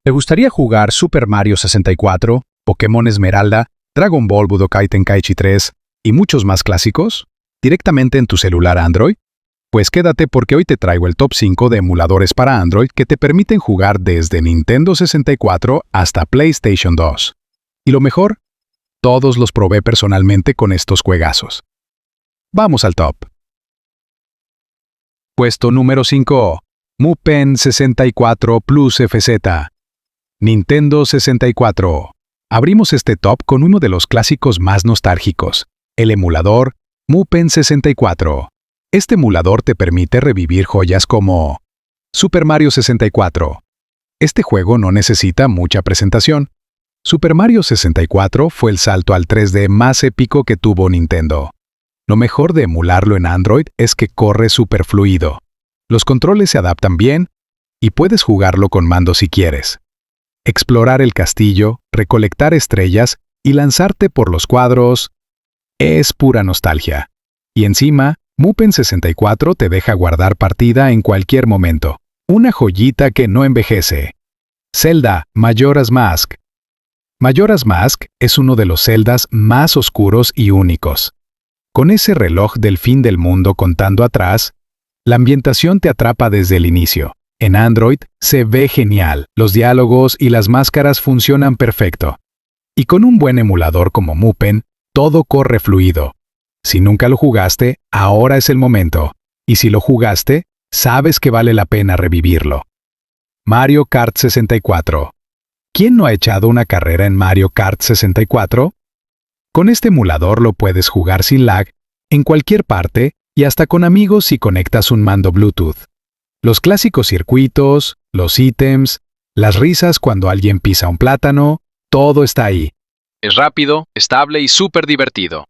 ¿Te gustaría jugar Super Mario 64, Pokémon Esmeralda, Dragon Ball Budokai Tenkaichi 3 y muchos más clásicos directamente en tu celular Android? Pues quédate porque hoy te traigo el top 5 de emuladores para Android que te permiten jugar desde Nintendo 64 hasta PlayStation 2. Y lo mejor, todos los probé personalmente con estos juegazos. Vamos al top. Puesto número 5. Mupen 64 Plus FZ. Nintendo 64. Abrimos este top con uno de los clásicos más nostálgicos, el emulador Mupen 64. Este emulador te permite revivir joyas como Super Mario 64. Este juego no necesita mucha presentación. Super Mario 64 fue el salto al 3D más épico que tuvo Nintendo. Lo mejor de emularlo en Android es que corre súper fluido. Los controles se adaptan bien y puedes jugarlo con mando si quieres. Explorar el castillo, recolectar estrellas y lanzarte por los cuadros es pura nostalgia. Y encima, Mupen 64 te deja guardar partida en cualquier momento. Una joyita que no envejece. Zelda Majora's Mask. Majora's Mask es uno de los Zeldas más oscuros y únicos. Con ese reloj del fin del mundo contando atrás, la ambientación te atrapa desde el inicio. En Android se ve genial, los diálogos y las máscaras funcionan perfecto. Y con un buen emulador como Mupen, todo corre fluido. Si nunca lo jugaste, ahora es el momento. Y si lo jugaste, sabes que vale la pena revivirlo. Mario Kart 64. ¿Quién no ha echado una carrera en Mario Kart 64? Con este emulador lo puedes jugar sin lag, en cualquier parte y hasta con amigos si conectas un mando Bluetooth. Los clásicos circuitos, los ítems, las risas cuando alguien pisa un plátano, todo está ahí. Es rápido, estable y súper divertido.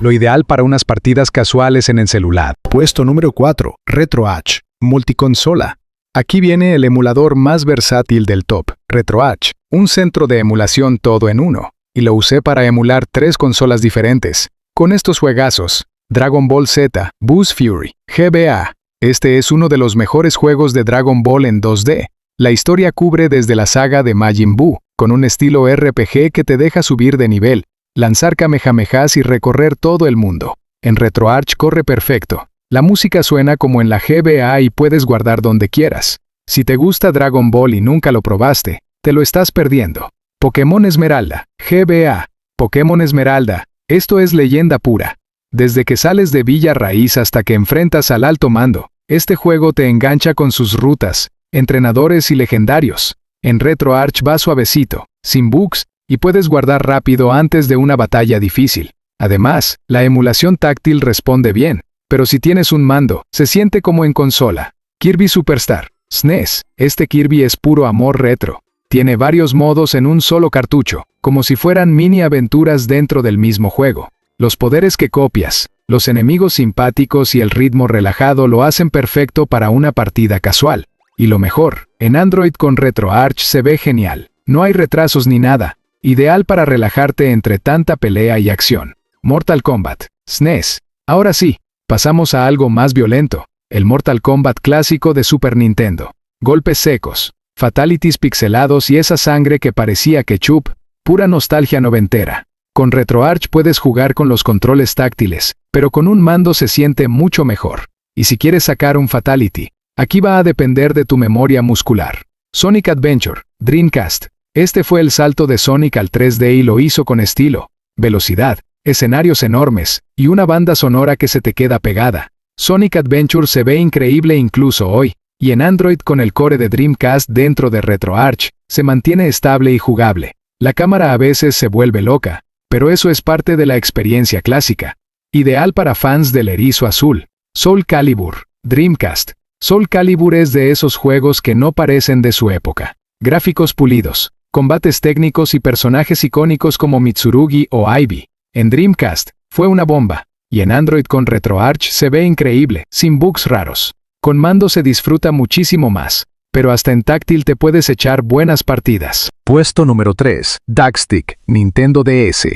Lo ideal para unas partidas casuales en el celular. Puesto número 4. RetroArch, multiconsola. Aquí viene el emulador más versátil del top, RetroArch, un centro de emulación todo en uno. Y lo usé para emular 3 consolas diferentes. Con estos juegazos, Dragon Ball Z, Boost Fury, GBA. Este es uno de los mejores juegos de Dragon Ball en 2D. La historia cubre desde la saga de Majin Buu, con un estilo RPG que te deja subir de nivel, lanzar kamehamehas y recorrer todo el mundo. En RetroArch corre perfecto. La música suena como en la GBA y puedes guardar donde quieras. Si te gusta Dragon Ball y nunca lo probaste, te lo estás perdiendo. Pokémon Esmeralda, GBA. Pokémon Esmeralda, esto es leyenda pura. Desde que sales de Villa Raíz hasta que enfrentas al alto mando, este juego te engancha con sus rutas, entrenadores y legendarios. En RetroArch va suavecito, sin bugs, y puedes guardar rápido antes de una batalla difícil. Además, la emulación táctil responde bien, pero si tienes un mando, se siente como en consola. Kirby Superstar, SNES, este Kirby es puro amor retro. Tiene varios modos en un solo cartucho, como si fueran mini aventuras dentro del mismo juego. Los poderes que copias, los enemigos simpáticos y el ritmo relajado lo hacen perfecto para una partida casual. Y lo mejor, en Android con RetroArch se ve genial. No hay retrasos ni nada. Ideal para relajarte entre tanta pelea y acción. Mortal Kombat, SNES. Ahora sí, pasamos a algo más violento. El Mortal Kombat clásico de Super Nintendo. Golpes secos, fatalities pixelados y esa sangre que parecía ketchup, pura nostalgia noventera. Con RetroArch puedes jugar con los controles táctiles, pero con un mando se siente mucho mejor. Y si quieres sacar un fatality, aquí va a depender de tu memoria muscular. Sonic Adventure, Dreamcast. Este fue el salto de Sonic al 3D y lo hizo con estilo, velocidad, escenarios enormes y una banda sonora que se te queda pegada. Sonic Adventure se ve increíble incluso hoy, y en Android con el core de Dreamcast dentro de RetroArch, se mantiene estable y jugable. La cámara a veces se vuelve loca, pero eso es parte de la experiencia clásica. Ideal para fans del erizo azul. Soul Calibur, Dreamcast. Soul Calibur es de esos juegos que no parecen de su época. Gráficos pulidos, combates técnicos y personajes icónicos como Mitsurugi o Ivy. En Dreamcast, fue una bomba. Y en Android con RetroArch se ve increíble, sin bugs raros. Con mando se disfruta muchísimo más. Pero hasta en táctil te puedes echar buenas partidas. Puesto número 3. DuckStick, Nintendo DS.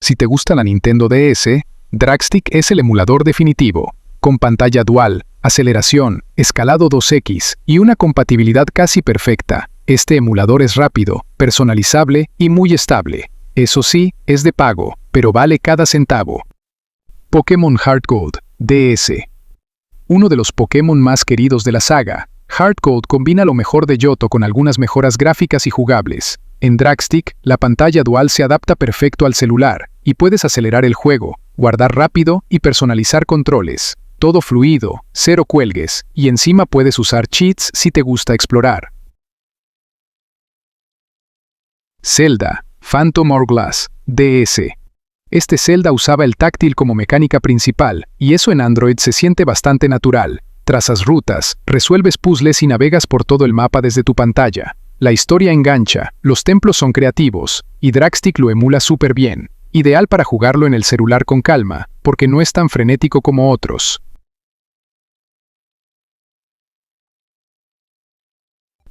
Si te gusta la Nintendo DS, DuckStick es el emulador definitivo. Con pantalla dual, aceleración, escalado 2x y una compatibilidad casi perfecta. Este emulador es rápido, personalizable y muy estable. Eso sí, es de pago, pero vale cada centavo. Pokémon Heart Gold, DS. Uno de los Pokémon más queridos de la saga, Heart Gold combina lo mejor de Johto con algunas mejoras gráficas y jugables. En Dragstick, la pantalla dual se adapta perfecto al celular, y puedes acelerar el juego, guardar rápido y personalizar controles. Todo fluido, cero cuelgues, y encima puedes usar cheats si te gusta explorar. Zelda, Phantom Hourglass, DS. Este Zelda usaba el táctil como mecánica principal, y eso en Android se siente bastante natural. Trazas rutas, resuelves puzzles y navegas por todo el mapa desde tu pantalla. La historia engancha, los templos son creativos, y Dragstick lo emula súper bien. Ideal para jugarlo en el celular con calma, porque no es tan frenético como otros.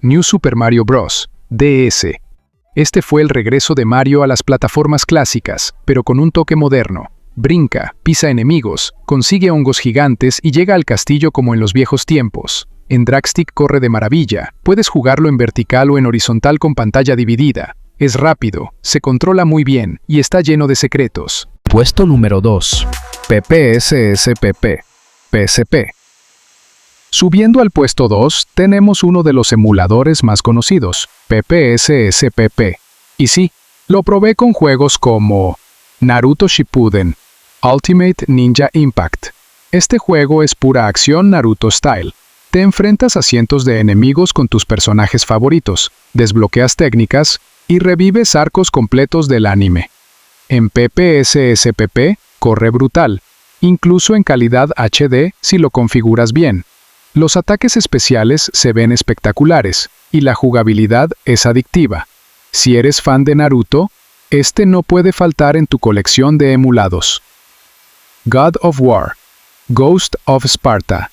New Super Mario Bros. DS. Este fue el regreso de Mario a las plataformas clásicas, pero con un toque moderno. Brinca, pisa enemigos, consigue hongos gigantes y llega al castillo como en los viejos tiempos. En Dragstick corre de maravilla, puedes jugarlo en vertical o en horizontal con pantalla dividida. Es rápido, se controla muy bien y está lleno de secretos. Puesto número 2. PPSSPP, PSP. Subiendo al puesto 2, tenemos uno de los emuladores más conocidos, PPSSPP. Y sí, lo probé con juegos como Naruto Shippuden, Ultimate Ninja Impact. Este juego es pura acción Naruto Style. Te enfrentas a cientos de enemigos con tus personajes favoritos, desbloqueas técnicas y revives arcos completos del anime. En PPSSPP corre brutal, incluso en calidad HD si lo configuras bien. Los ataques especiales se ven espectaculares y la jugabilidad es adictiva. Si eres fan de Naruto, este no puede faltar en tu colección de emulados. God of War, Ghost of Sparta.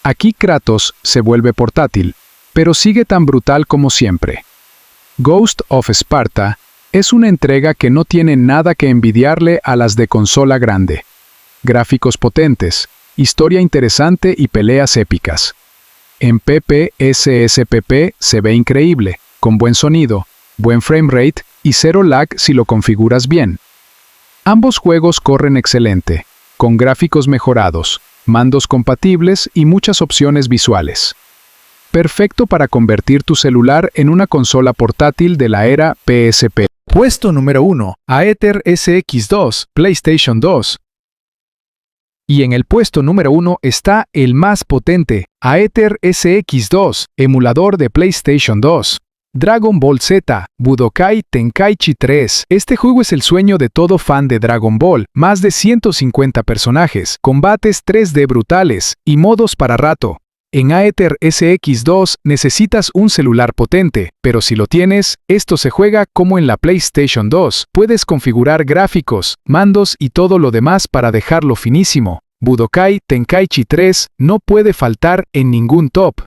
Aquí Kratos se vuelve portátil, pero sigue tan brutal como siempre. Ghost of Sparta es una entrega que no tiene nada que envidiarle a las de consola grande. Gráficos potentes, historia interesante y peleas épicas. En PPSSPP se ve increíble, con buen sonido, buen framerate y cero lag si lo configuras bien. Ambos juegos corren excelente, con gráficos mejorados, mandos compatibles y muchas opciones visuales. Perfecto para convertir tu celular en una consola portátil de la era PSP. Puesto número 1. Aether SX2, PlayStation 2. Y en el puesto número 1 está el más potente, Aether SX2, emulador de PlayStation 2. Dragon Ball Z, Budokai Tenkaichi 3. Este juego es el sueño de todo fan de Dragon Ball, más de 150 personajes, combates 3D brutales y modos para rato. En Aether SX2 necesitas un celular potente, pero si lo tienes, esto se juega como en la PlayStation 2. Puedes configurar gráficos, mandos y todo lo demás para dejarlo finísimo. Budokai Tenkaichi 3 no puede faltar en ningún top.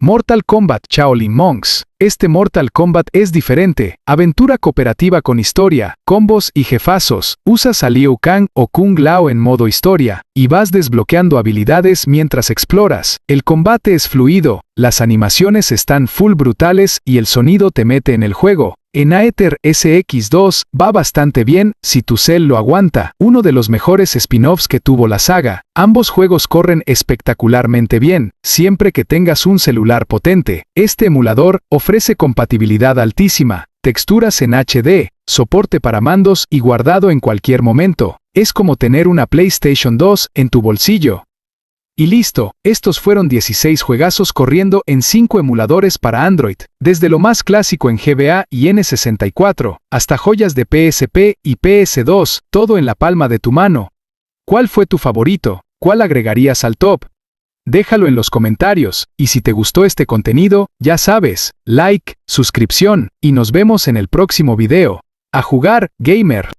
Mortal Kombat Shaolin Monks. Este Mortal Kombat es diferente, aventura cooperativa con historia, combos y jefazos. Usas a Liu Kang o Kung Lao en modo historia, y vas desbloqueando habilidades mientras exploras. El combate es fluido, las animaciones están full brutales y el sonido te mete en el juego. En Aether SX2 va bastante bien si tu cel lo aguanta, uno de los mejores spin-offs que tuvo la saga. Ambos juegos corren espectacularmente bien, siempre que tengas un celular potente. Este emulador ofrece compatibilidad altísima, texturas en HD, soporte para mandos y guardado en cualquier momento. Es como tener una PlayStation 2 en tu bolsillo. Y listo, estos fueron 16 juegazos corriendo en 5 emuladores para Android, desde lo más clásico en GBA y N64, hasta joyas de PSP y PS2, todo en la palma de tu mano. ¿Cuál fue tu favorito? ¿Cuál agregarías al top? Déjalo en los comentarios, y si te gustó este contenido, ya sabes, like, suscripción, y nos vemos en el próximo video. ¡A jugar, gamer!